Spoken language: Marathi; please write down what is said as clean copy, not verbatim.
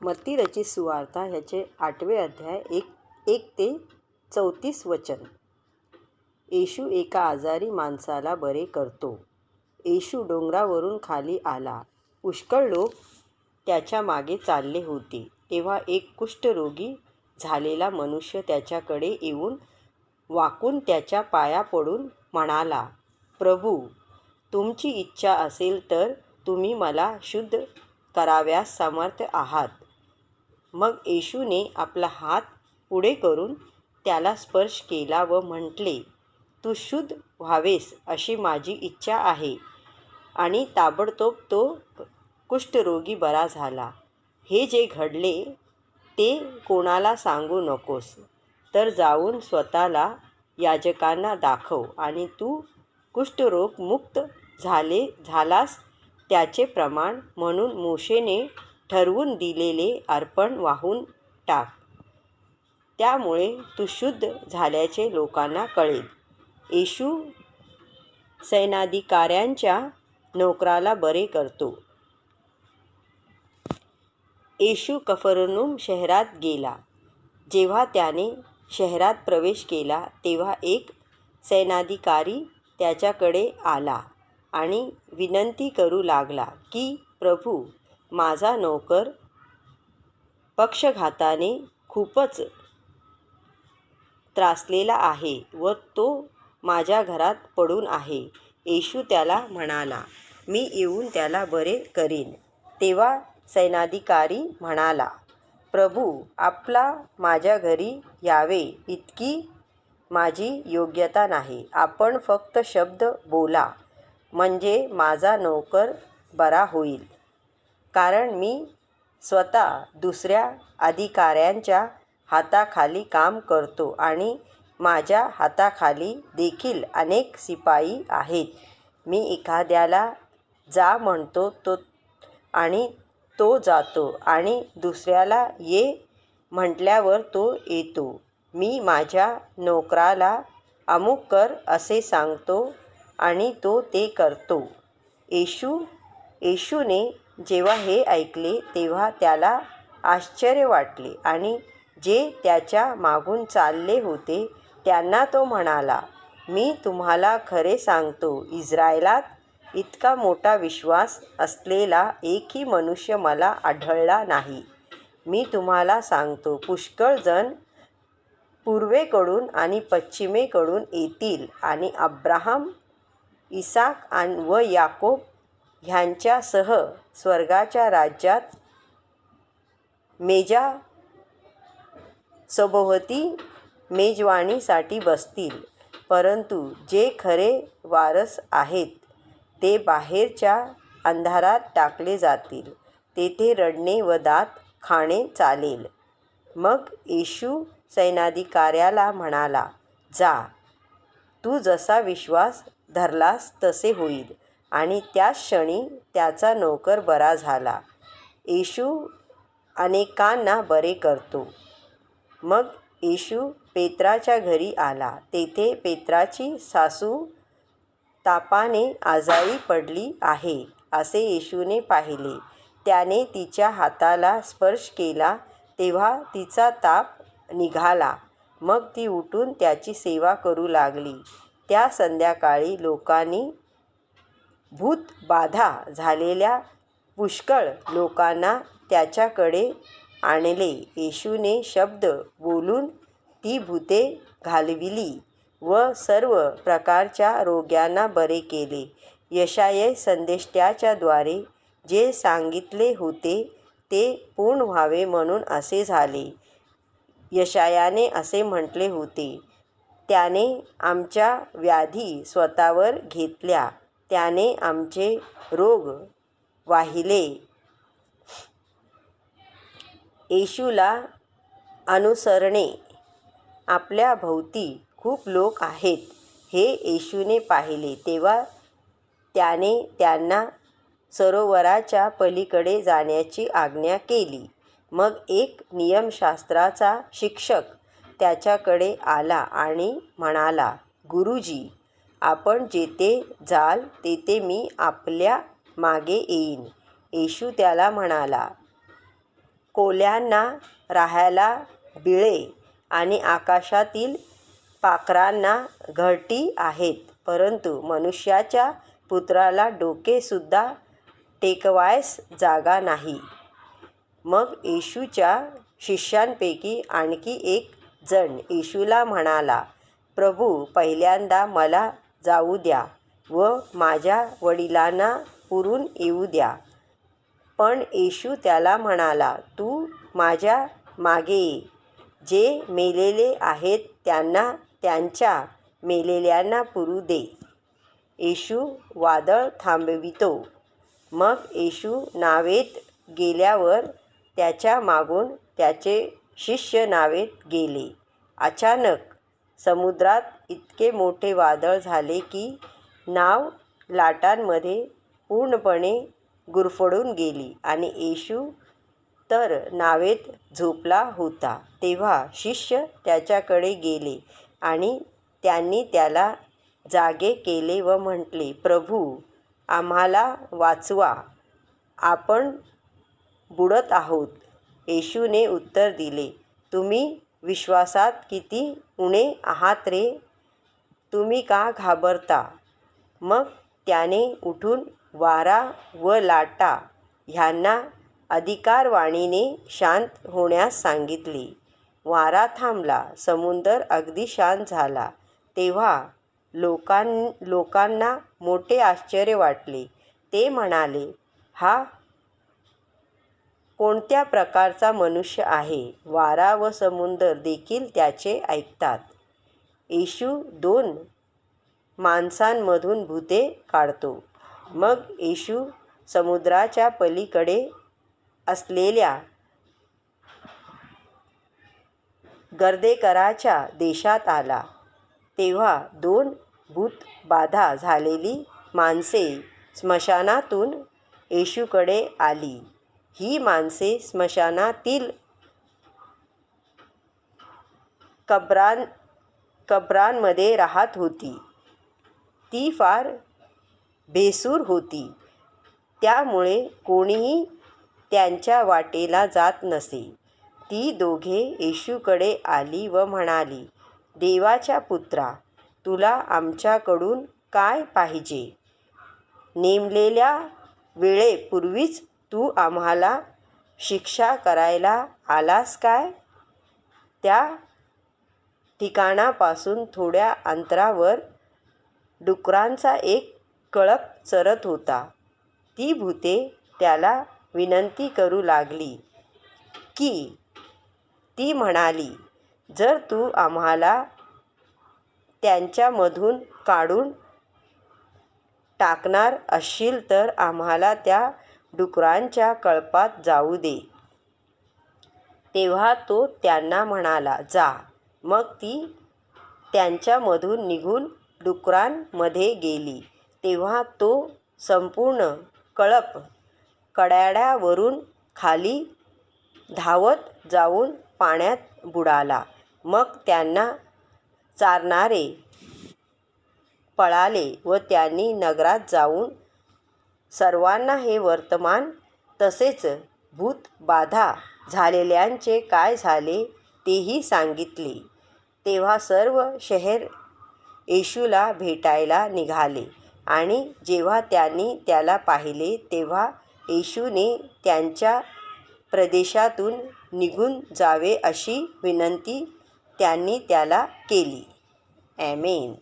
मत्ती रचित सुवार्ता ह्याचे 8वे अध्याय 1 ते 34 वचन. येशू एका आजारी माणसाला बरे करतो. येशू डोंगरावरून खाली आला. पुष्कळ लोक त्याच्या मागे चालले होते. तेव्हा एक कुष्ठरोगी झालेला मनुष्य त्याच्याकडे येऊन वाकून त्याच्या पाया पडून म्हणाला, प्रभू, तुमची इच्छा असेल तर तुम्ही मला शुद्ध करावयास समर्थ आहात. मग येशूने आपला हात पुढे करून त्याला स्पर्श केला व म्हटले, तू शुद्ध व्हावेस अशी माझी इच्छा आहे. आणि ताबडतोब तो कुष्ठरोगी बरा झाला. हे जे घडले ते कोणाला सांगू नकोस, तर जाऊन स्वतःला याजकांना दाखव आणि तू कुष्ठरोग मुक्त झालास त्याचे प्रमाण म्हणून मोशेने ठरवून दिलेले अर्पण वाहून टाक. त्यामुळे तू शुद्ध झाल्याचे लोकांना कळेल. येशू सैन्याधिकाऱ्यांच्या नोकराला बरे करतो. येशू कफरनहूम शहरात गेला. जेव्हा त्याने शहरात प्रवेश केला तेव्हा एक सैन्याधिकारी त्याच्याकडे आला आणि विनंती करू लागला की, प्रभू, माझा नोकर पक्षाघाताने खूपच त्रासलेला आहे व तो माझ्या घरात पडून आहे. येशू त्याला म्हणाला, मी येऊन त्याला बरे करीन. तेव्हा सैन्याधिकारी म्हणाला, प्रभू, आपला माझ्या घरी यावे इतकी माझी योग्यता नाही. आपण फक्त शब्द बोला म्हणजे माझा नोकर बरा होईल. कारण मी स्वतः दुसऱ्या अधिकाऱ्यांच्या हाताखाली काम करतो आणि माझ्या हाताखाली देखील अनेक शिपाई आहेत. मी एखाद्याला जा म्हणतो आणि तो जातो आणि दुसऱ्याला ये म्हटल्यावर तो येतो. मी माझ्या नोकराला अमुक कर असे सांगतो आणि तो ते करतो. येशूने जेव्हा हे ऐकले तेव्हा त्याला आश्चर्य वाटले आणि जे त्याच्या मागून चालले होते त्यांना तो म्हणाला, मी तुम्हाला खरे सांगतो, इस्रायलात इतका मोठा विश्वास असलेला एकही मनुष्य मला आढळला नाही. मी तुम्हाला सांगतो, पुष्कळ जण पूर्वेकडून आणि पश्चिमेकडून येतील आणि अब्राहम, इसाक व याकोब ह्यांच्यासह स्वर्गाच्या राज्यात मेजासभोवती मेजवानीसाठी बसतील. परंतु जे खरे वारस आहेत ते बाहेरच्या अंधारात टाकले जातील. तेथे रडणे व दात खाणे चालेल. मग येशू सैन्याधिकाऱ्याला म्हणाला, जा, तू जसा विश्वास धरलास तसे होईल. आणि त्याच क्षणी त्याचा नोकर बरा झाला. येशू अनेकांना बरे करतो. मग येशू पेत्राच्या घरी आला. तेथे पेत्राची सासू तापाने आजारी पडली आहे असे येशूने पाहिले. त्याने तिच्या हाताला स्पर्श केला तेव्हा तिचा ताप निघाला. मग ती उठून त्याची सेवा करू लागली. त्या संध्याकाळी लोकांनी भूतबाधा झालेल्या पुष्कळ लोकांना त्याच्याकडे आणले. येशूने शब्द बोलून ती भूते घालविली व सर्व प्रकारच्या रोग्यांना बरे केले. यशाया संदेष्टाच्याद्वारे जे सांगितले होते ते पूर्ण व्हावे म्हणून असे झाले. यशायाने असे म्हटले होते, त्याने आमच्या व्याधी स्वतःवर घेतल्या, त्याने आमचे रोग वाहिले. येशूला अनुसरणे आपल्या भोवती खूप लोक आहेत हे येशूने पाहिले. तेव्हा त्याने त्यांना सरोवराच्या पलीकडे जाण्याची आज्ञा केली. मग एक नियमशास्त्राचा शिक्षक त्याच्याकडे आला आणि म्हणाला, गुरुजी, आपण जेथे जाल तेथे मी आपल्या मागे येईन. येशू त्याला म्हणाला, कोल्ह्यांना राहायला बिळे आणि आकाशातील पाखरांना घरटी आहेत, परंतु मनुष्याच्या पुत्राला डोकेसुद्धा टेकवायस जागा नाही. मग येशूच्या शिष्यांपैकी आणखी एक जण येशूला म्हणाला, प्रभू, पहिल्यांदा मला जाऊ द्या व माझ्या वडिलांना पुरून येऊ द्या. पण येशू त्याला म्हणाला, तू माझ्या मागे ये. जे मेलेले आहेत त्यांना त्यांच्या मेलेल्यांना पुरू दे. येशू वादळ थांबवितो. मग येशू नावेत गेल्यावर त्याच्या मागून त्याचे शिष्य नावेत गेले. अचानक समुद्रात इतके मोठे वादळ झाले की नाव लाटांमध्ये पूर्णपणे गुरफटून गेली आणि येशू तर नावेत झोपला होता. तेव्हा शिष्य त्याच्याकडे गेले आणि त्यांनी त्याला जागे केले व म्हटले, प्रभू, आम्हाला वाचवा, आपण बुडत आहोत. येशूने उत्तर दिले, तुम्ही विश्वासात किती उणे आहात रे, तुम्ही का घाबरता. मग त्याने उठून वारा व लाटा ह्यांना अधिकारवाणीने शांत होण्यास सांगितले. वारा थांबला, समुद्र अगदी शांत झाला. तेव्हा लोकांना मोठे आश्चर्य वाटले. ते म्हणाले, हा कोणत्या प्रकारचा मनुष्य आहे, वारा व समुद्र देखील त्याचे ऐकतात. येशू 2 माणसांमधून भूते काढतो. मग येशू समुद्राच्या पलीकडे असलेल्या गर्देकराच्या देशात आला. तेव्हा 2 भूतबाधा झालेली माणसे स्मशानातून येशूकडे आली. ही माणसे स्मशानातील कबरांमध्ये राहत होती. ती फार भेसूर होती, त्यामुळे कोणीही त्यांच्या वाटेला जात नसे. ती दोघे येशूकडे आली व म्हणाली, देवाच्या पुत्रा, तुला आमच्याकडून काय पाहिजे. नेमलेल्या वेळेपूर्वीच तू आम्हाला शिक्षा करायला आलास काय. त्या ठिकाणापासून थोड्या अंतरावर डुकरांचा एक कळप चरत होता. ती भूते त्याला विनंती करू लागली की, ती म्हणाली, जर तू आम्हाला त्यांच्यामधून काढून टाकणार असशील तर आम्हाला त्या डुकरांच्या कळपात जाऊ दे. तेव्हा तो त्यांना म्हणाला, जा. मग ती त्यांच्यामधून निघून डुकरांमध्ये गेली. तेव्हा तो संपूर्ण कळप कड्यावरून खाली धावत जाऊन पाण्यात बुडाला. मग त्यांना चारणारे पळाले व त्यांनी नगरात जाऊन सर्वांना हे वर्तमान तसेच भूतबाधा झालेल्यांचे काय झाले तेही सांगितले. तेव्हा सर्व शहर येशूला भेटायला निघाले आणि जेव्हा त्यांनी त्याला पाहिले तेव्हा येशूने त्यांच्या प्रदेशातून निघून जावे अशी विनंती त्यांनी त्याला केली. ॲमेन.